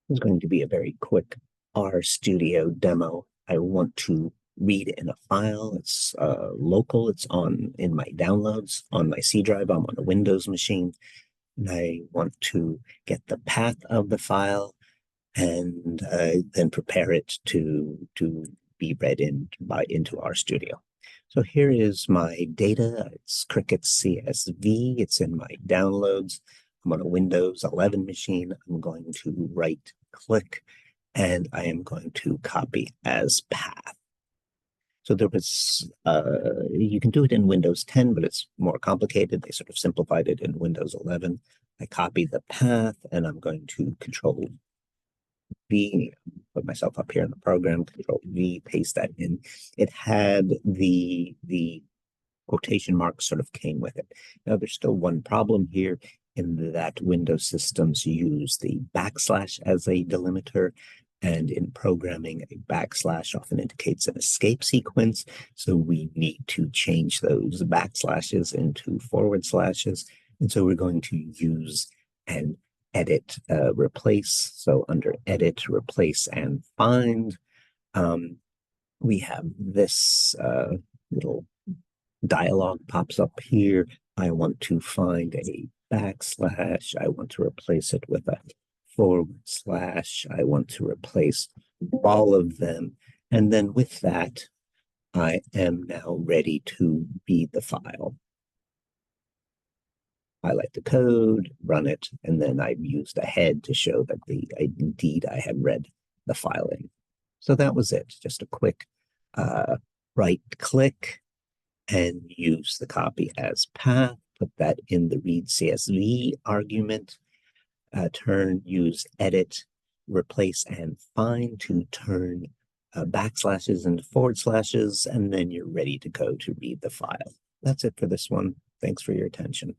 Is going to be a very quick RStudio demo. I want to read in a file. It's local. It's in my downloads on my C drive. I'm on a Windows machine, and I want to get the path of the file and then prepare it to be read into RStudio. So here is my data. It's Cricket CSV. It's in my downloads. I'm on a Windows 11 machine. I'm going to right click and I am going to copy as path. So there was, you can do it in Windows 10, but it's more complicated. They sort of simplified it in Windows 11. I copy the path and I'm going to Control V, put myself up here in the program, Control V, paste that in. It had the quotation marks sort of came with it. Now there's still one problem here in that Windows systems use the backslash as a delimiter. And in programming, a backslash often indicates an escape sequence. So we need to change those backslashes into forward slashes. And so we're going to use an edit, replace. So under edit, replace, and find, we have this little dialog pops up here. I want to find a backslash. I want to replace it with a forward slash. I want to replace all of them. And then with that, I am now ready to read the file. Highlight the code, run it, and then I've used a head to show that indeed I have read the filing. So that was it. Just a quick right click and use the copy as path, put that in the read CSV argument, use edit, replace, and find to turn backslashes into forward slashes, and then you're ready to go to read the file. That's it for this one. Thanks for your attention.